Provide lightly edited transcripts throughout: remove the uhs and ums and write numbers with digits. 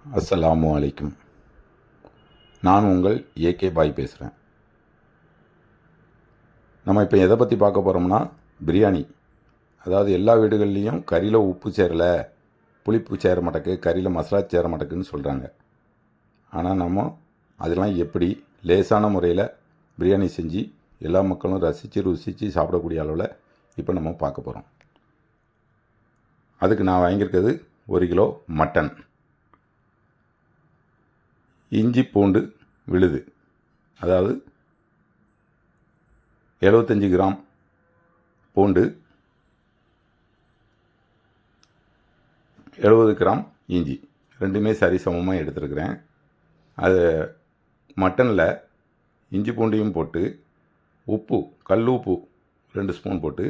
அஸ்ஸலாமு அலைக்கும். நான் உங்கள் ஏகே பாய் பேசுகிறேன். நம்ம இப்போ எதை பற்றி பார்க்க போகிறோம்னா பிரியாணி. அதாவது எல்லா வீடுகள்லேயும் கறியில் உப்பு சேரலை, புளிப்பு சேர மாட்டேக்கு, கறியில் மசாலா சேர மாட்டேக்குன்னு சொல்கிறாங்க. ஆனால் நம்ம அதெல்லாம் எப்படி லேசான முறையில் பிரியாணி செஞ்சு எல்லா மக்களும் ரசித்து ருசித்து சாப்பிடக்கூடிய அளவில் இப்போ நம்ம பார்க்க போகிறோம். அதுக்கு நான் வாங்கியிருக்கிறது 1 கிலோ மட்டன், இஞ்சி பூண்டு விழுது, அதாவது 75 கிராம் பூண்டு, 70 கிராம் இஞ்சி, ரெண்டுமே சரிசமமாக எடுத்துருக்கிறேன். அது மட்டனில் இஞ்சி பூண்டையும் போட்டு உப்பு, கல் உப்பு 2 ஸ்பூன் போட்டு,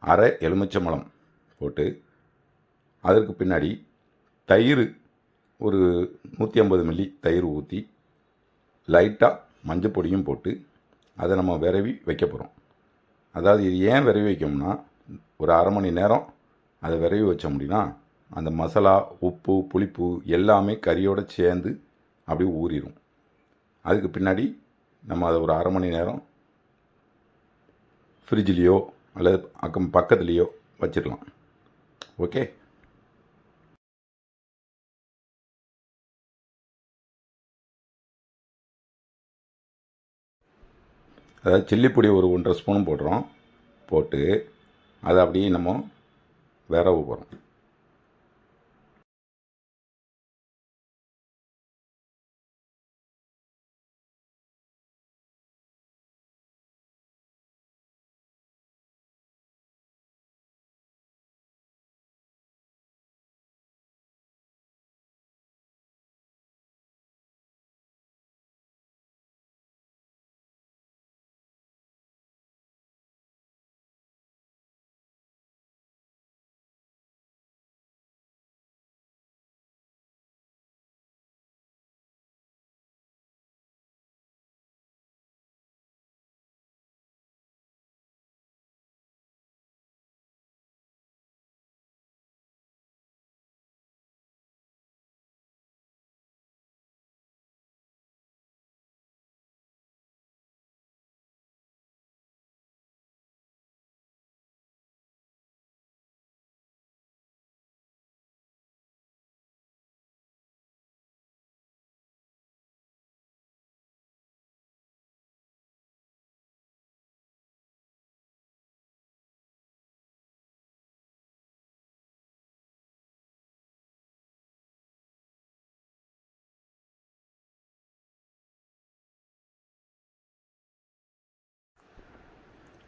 அரை எலுமிச்சம்பழம் போட்டு, அதற்கு பின்னாடி தயிர் ஒரு 150 மில்லி தயிர் ஊற்றி, லைட்டாக மஞ்சள் பொடியும் போட்டு அதை நம்ம விரவி வைக்க போகிறோம். அதாவது இது ஏன் விரவி வைக்கோம்னா, ஒரு அரை மணி நேரம் அதை விரவி வச்சோம் அப்படின்னா அந்த மசாலா, உப்பு, புளிப்பு எல்லாமே கறியோடு சேர்ந்து அப்படியே ஊறிடும். அதுக்கு பின்னாடி நம்ம அதை ஒரு அரை மணி நேரம் ஃப்ரிட்ஜ்லேயோ அல்லது பக்கத்துலேயோ வச்சிடலாம். ஓகே. அதாவது சில்லிப்பொடி ஒரு 1.5 ஸ்பூன் போடுறோம். போட்டு அதை அப்படியே நம்ம விரவ போகிறோம்.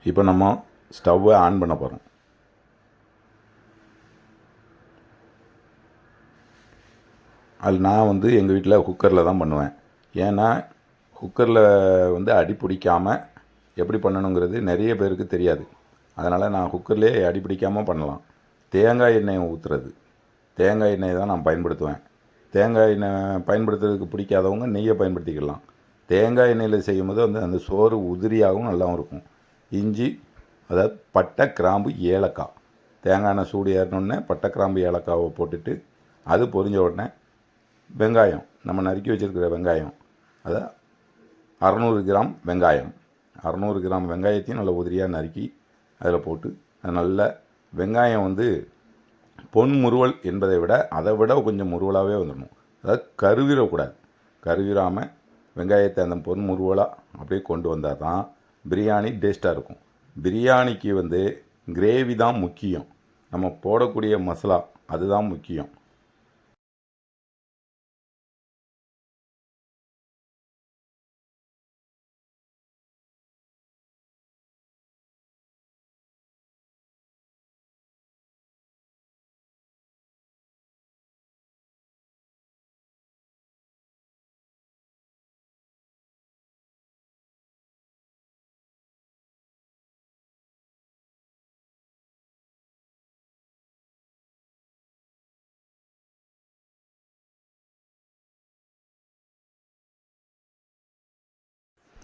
இப்போ நம்ம ஸ்டவ்வை ஆன் பண்ண போகிறோம். அது நான் எங்கள் வீட்டில் குக்கரில் தான் பண்ணுவேன். ஏன்னா குக்கரில் அடி பிடிக்காமல் எப்படி பண்ணணுங்கிறது நிறைய பேருக்கு தெரியாது. அதனால் நான் குக்கர்லேயே அடி பிடிக்காமல் பண்ணலாம். தேங்காய் எண்ணெயை ஊற்றுறது, தேங்காய் எண்ணெயை தான் நான் பயன்படுத்துவேன். தேங்காய் எண்ணெய் பயன்படுத்துறதுக்கு பிடிக்காதவங்க நெய்யை பயன்படுத்திக்கலாம். தேங்காய் எண்ணெயில் செய்யும்போது அந்த சோறு உதிரியாகவும் நல்லாவும் இருக்கும். இஞ்சி, அதாவது பட்டை, கிராம்பு, ஏலக்காய், தேங்காய் எண்ணெய் சூடு ஏறினோடனே பட்டை, கிராம்பு, ஏலக்காவை போட்டுட்டு அது பொரிஞ்ச உடனே வெங்காயம், நம்ம நறுக்கி வச்சுருக்கிற வெங்காயம், அதை 600 கிராம் வெங்காயம், 600 கிராம் வெங்காயத்தையும் நல்லா உதிரியாக நறுக்கி அதில் போட்டு, அது நல்ல வெங்காயம் பொன் முறுவல் என்பதை விட அதை விட கொஞ்சம் முறுவலாகவே வந்துடணும். அதாவது கருவிடக்கூடாது. கருவிடாமல் வெங்காயத்தை அந்த பொன் முறுவலாக அப்படியே கொண்டு வந்தால் தான் பிரியாணி டேஸ்ட்டாக இருக்கும். பிரியாணிக்கு கிரேவி தான் முக்கியம். நம்ம போடக்கூடிய மசாலா அதுதான் முக்கியம்.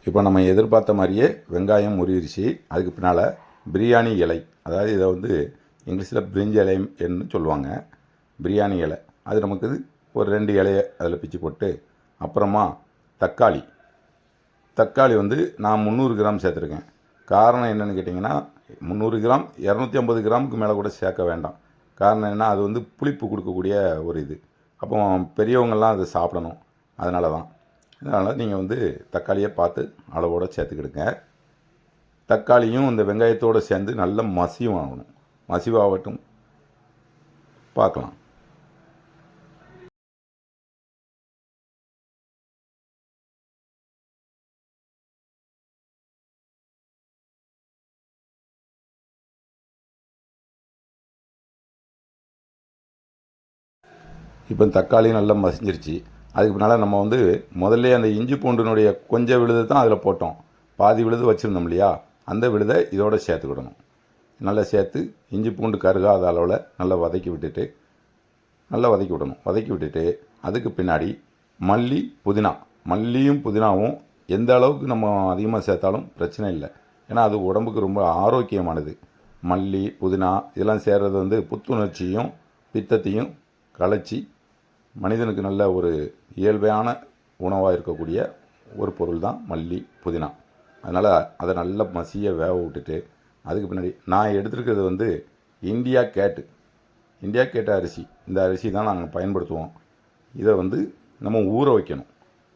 இப்போ நம்ம எதிர்பார்த்த மாதிரியே வெங்காயம் முறிடுச்சு. அதுக்கு பின்னால் பிரியாணி இலை, அதாவது இதை இங்கிலீஷில் பிரிஞ்சி இலை என்று சொல்லுவாங்க. பிரியாணி இலை அது நமக்கு ஒரு 2 இலையை அதில் பிச்சு போட்டு, அப்புறமா தக்காளி வந்து நான் 300 கிராம் சேர்த்துருக்கேன். காரணம் என்னென்னு கேட்டிங்கன்னா, 300 கிராம் 250 கிராமுக்கு மேலே கூட சேர்க்க வேண்டாம். காரணம் என்னென்னா, அது வந்து புளிப்பு கொடுக்கக்கூடிய ஒரு இது. அப்போ பெரியவங்கள்லாம் அதை சாப்பிடணும். அதனால் நீங்கள் வந்து தக்காளியை பார்த்து அளவோடு சேர்த்துக்கிடுங்க. தக்காளியும் இந்த வெங்காயத்தோடு சேர்ந்து நல்ல மசிவாகணும். மசிவாகட்டும், பார்க்கலாம். இப்போ தக்காளி நல்லா மசிஞ்சிருச்சு. அதுக்கு பின்னால் நம்ம வந்து முதல்ல அந்த இஞ்சி பூண்டினுடைய கொஞ்சம் விழுது தான் அதில் போட்டோம். பாதி விழுது வச்சுருந்தோம் இல்லையா, அந்த விழுதை இதோடு சேர்த்துக்கிடணும். நல்லா சேர்த்து இஞ்சி பூண்டு கருகாத அளவில் நல்லா வதக்கி விடணும். வதக்கி விட்டுட்டு அதுக்கு பின்னாடி மல்லியும் புதினாவும் எந்த அளவுக்கு நம்ம அதிகமாக சேர்த்தாலும் பிரச்சனை இல்லை. ஏன்னா அது உடம்புக்கு ரொம்ப ஆரோக்கியமானது. மல்லி, புதினா இதெல்லாம் சேர்றது வந்து புத்துணர்ச்சியும் பித்தத்தையும் கலைச்சி மனிதனுக்கு நல்ல ஒரு இயல்பான உணவாக இருக்கக்கூடிய ஒரு பொருள் தான் மல்லி, புதினா. அதனால் அதை நல்லா மசிய வேக விட்டுட்டு அதுக்கு பின்னாடி நான் எடுத்துருக்கிறது வந்து இந்தியா கேட் அரிசி. இந்த அரிசி தான் நாங்கள் பயன்படுத்துவோம். இதை வந்து நம்ம ஊற வைக்கணும்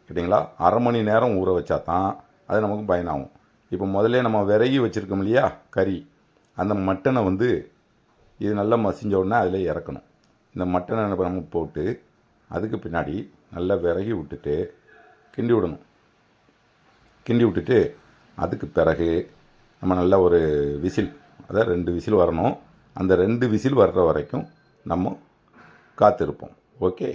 கேட்டிங்களா. அரை மணி நேரம் ஊற வச்சா தான் அது நமக்கு பயனாகும். இப்போ முதல்ல நம்ம விறகி வச்சுருக்கோம் இல்லையா கறி, அந்த மட்டனை வந்து இது நல்லா மசிஞ்ச உடனே அதில் இறக்கணும். இந்த மட்டனை நம்ம போட்டு அதுக்கு பின்னாடி நல்லா விறகி விட்டுட்டு கிண்டி விட்டுட்டு அதுக்கு பிறகு நம்ம நல்ல ஒரு விசில், அதாவது 2 விசில் வரணும். அந்த 2 விசில் வர்ற வரைக்கும் நம்ம காத்திருப்போம். ஓகே.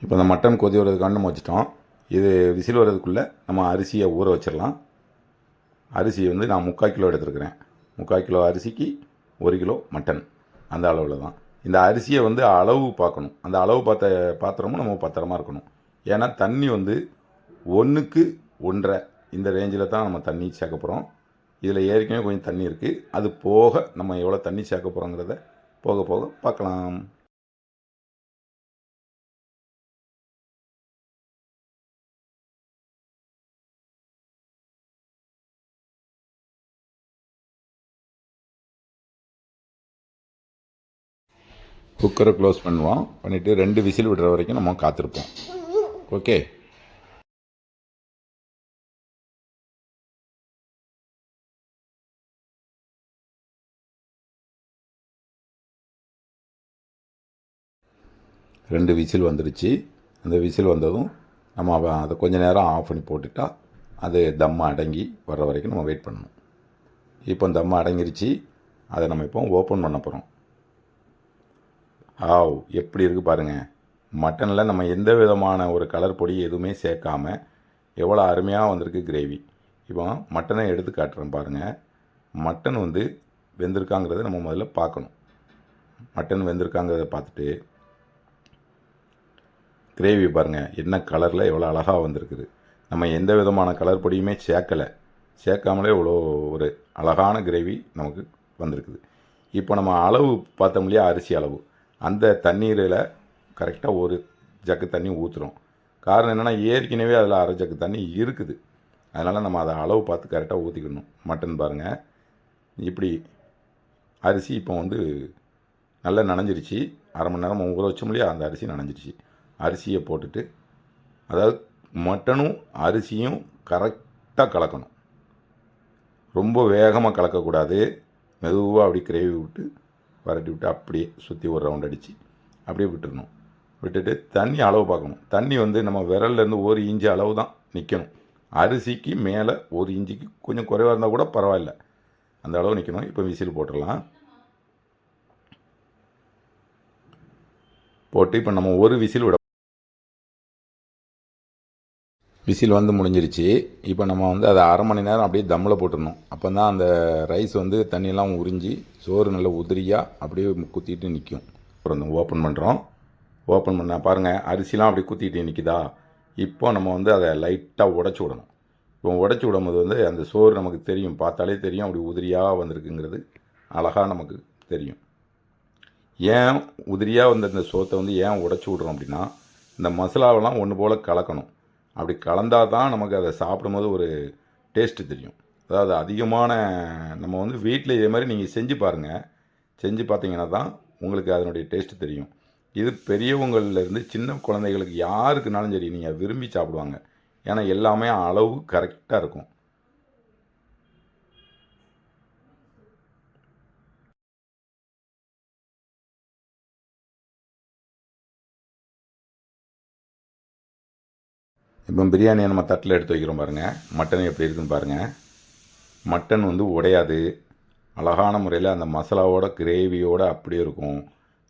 இப்போ இந்த மட்டன் கொதி வர்றதுக்கான நம்ம வச்சுட்டோம். இது விசில் வர்றதுக்குள்ளே நம்ம அரிசியை ஊற வச்சிடலாம். அரிசி வந்து நான் 3/4 கிலோ எடுத்துருக்கிறேன். 3/4 கிலோ அரிசிக்கு 1 கிலோ மட்டன், அந்த அளவில் தான். இந்த அரிசியை வந்து அளவு பார்க்கணும். அந்த அளவு பாத்திரமும் நம்ம பத்திரமா இருக்கணும். ஏன்னா தண்ணி வந்து 1க்கு 1.5 இந்த ரேஞ்சில் தான் நம்ம தண்ணி சேர்க்க போகிறோம். இதில் ஏற்கனவே கொஞ்சம் தண்ணி இருக்குது. அது போக நம்ம எவ்வளோ தண்ணி சேர்க்க போகிறோங்கிறத போக போக பார்க்கலாம். குக்கரை க்ளோஸ் பண்ணிவிட்டு 2 விசில் விடுற வரைக்கும் நம்ம காத்திருப்போம். ஓகே. ரெண்டு விசில் வந்துடுச்சு. அந்த விசில் வந்ததும் நம்ம அதை கொஞ்சம் நேரம் ஆஃப் பண்ணி போட்டுட்டா அது தம்மை அடங்கி வர்ற வரைக்கும் நம்ம வெயிட் பண்ணணும். இப்போ தம்மை அடங்கிருச்சு. அதை நம்ம இப்போ ஓப்பன் பண்ண போகிறோம். எப்படி இருக்குது பாருங்கள். மட்டனில் நம்ம எந்த விதமான ஒரு கலர் பொடி எதுவுமே சேர்க்காமல் எவ்வளோ அருமையாக வந்திருக்கு கிரேவி. இப்போ மட்டனை எடுத்து காட்டுறேன் பாருங்கள். மட்டன் வந்து வெந்திருக்காங்கிறத நம்ம முதல்ல பார்க்கணும். மட்டன் வெந்திருக்காங்கிறத பார்த்துட்டு கிரேவி பாருங்கள் என்ன கலரில் எவ்வளோ அழகாக வந்திருக்குது. நம்ம எந்த விதமான கலர் பொடியுமே சேர்க்காமலே இவ்வளோ ஒரு அழகான கிரேவி நமக்கு வந்திருக்குது. இப்போ நம்ம அளவு பார்த்தோம் இல்லையா, அரிசி அளவு, அந்த தண்ணீரில் கரெக்டாக ஒரு ஜக்கு தண்ணி ஊற்றுறோம். காரணம் என்னென்னா ஏற்கனவே அதில் அரை ஜக்கு தண்ணி இருக்குது. அதனால் நம்ம அதை அளவு பார்த்து கரெக்டாக ஊற்றிக்கணும். மட்டன் பாருங்கள் இப்படி அரிசி இப்போ வந்து நல்லா நனைஞ்சிருச்சு. அரை மணி நேரம் ஊற வச்சோம் இல்லையா, அந்த அரிசி நனைஞ்சிருச்சு. அரிசியை போட்டுட்டு, அதாவது மட்டனும் அரிசியும் கரெக்டாக கலக்கணும். ரொம்ப வேகமாக கலக்கக்கூடாது. மெதுவாக அப்படி கிரேவி விட்டு வரட்டி விட்டு அப்படியே சுற்றி ஒரு ரவுண்ட் அடித்து அப்படியே விட்டுடணும். விட்டுட்டு தண்ணி அளவு பார்க்கணும். தண்ணி வந்து நம்ம விரல்லேருந்து 1 இன்ச்சு அளவு தான் நிற்கணும். அரிசிக்கு மேலே 1 இன்ச்சுக்கு கொஞ்சம் குறைவாக இருந்தால் கூட பரவாயில்ல, அந்த அளவு நிற்கணும். இப்போ விசில் போட்டுடலாம். போட்டு இப்போ நம்ம ஒரு விசில் விசில் வந்து முடிஞ்சிருச்சு. இப்போ நம்ம வந்து அதை அரை மணி நேரம் அப்படியே தம்மில் போட்டுடணும். அப்போ தான் அந்த ரைஸ் வந்து தண்ணியெல்லாம் உறிஞ்சி சோறு நல்லா உதிரியாக அப்படியே குத்திட்டு நிற்கும். அப்புறம் ஓப்பன் பண்ணுறோம். ஓப்பன் பண்ணால் பாருங்கள், அரிசிலாம் அப்படியே குத்திட்டு நிற்கிதா. இப்போ நம்ம வந்து அதை லைட்டாக உடச்சி விடணும். இப்போ உடச்சி விடும்போது வந்து அந்த சோறு நமக்கு தெரியும், பார்த்தாலே தெரியும் அப்படி உதிரியாக வந்திருக்குங்கிறது அழகாக நமக்கு தெரியும். ஏன் உதிரியாக வந்த இந்த சோத்தை வந்து ஏன் உடச்சி விட்றோம் அப்படின்னா, இந்த மசாலாவெல்லாம் ஒன்று போல் கலக்கணும். அப்படி கலந்தால் தான் நமக்கு அதை சாப்பிடும்போது ஒரு டேஸ்ட்டு தெரியும். அதாவது அதிகமான நம்ம வந்து வீட்டில் இதே மாதிரி நீங்கள் செஞ்சு பாருங்கள். செஞ்சு பார்த்தீங்கன்னா தான் உங்களுக்கு அதனுடைய டேஸ்ட்டு தெரியும். இது பெரியவங்கள்லேருந்து சின்ன குழந்தைகளுக்கு யாருக்குனாலும் சரி நீங்கள் விரும்பி சாப்பிடுவாங்க. ஏன்னா எல்லாமே அளவு கரெக்டாக இருக்கும். இப்போ பிரியாணியை நம்ம தட்டில் எடுத்து வைக்கிறோம் பாருங்கள். மட்டன் எப்படி இருக்குன்னு பாருங்கள். மட்டன் வந்து உடையாது, அழகான முறையில் அந்த மசாலாவோட கிரேவியோடு அப்படியே இருக்கும்.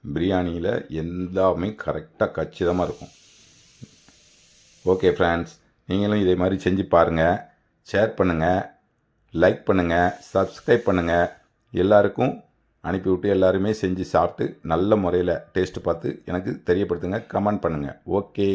பிரியாணியில் எல்லாமே கரெக்டாக கச்சிதமாக இருக்கும். ஓகே ஃப்ரெண்ட்ஸ், நீங்களும் இதே மாதிரி செஞ்சு பாருங்கள். ஷேர் பண்ணுங்கள், லைக் பண்ணுங்கள், சப்ஸ்கிரைப் பண்ணுங்கள். எல்லாருக்கும் அனுப்பிவிட்டு எல்லாருமே செஞ்சு சாப்பிட்டு நல்ல முறையில் டேஸ்ட்டு பார்த்து எனக்கு தெரியப்படுத்துங்க, கமெண்ட் பண்ணுங்கள். ஓகே.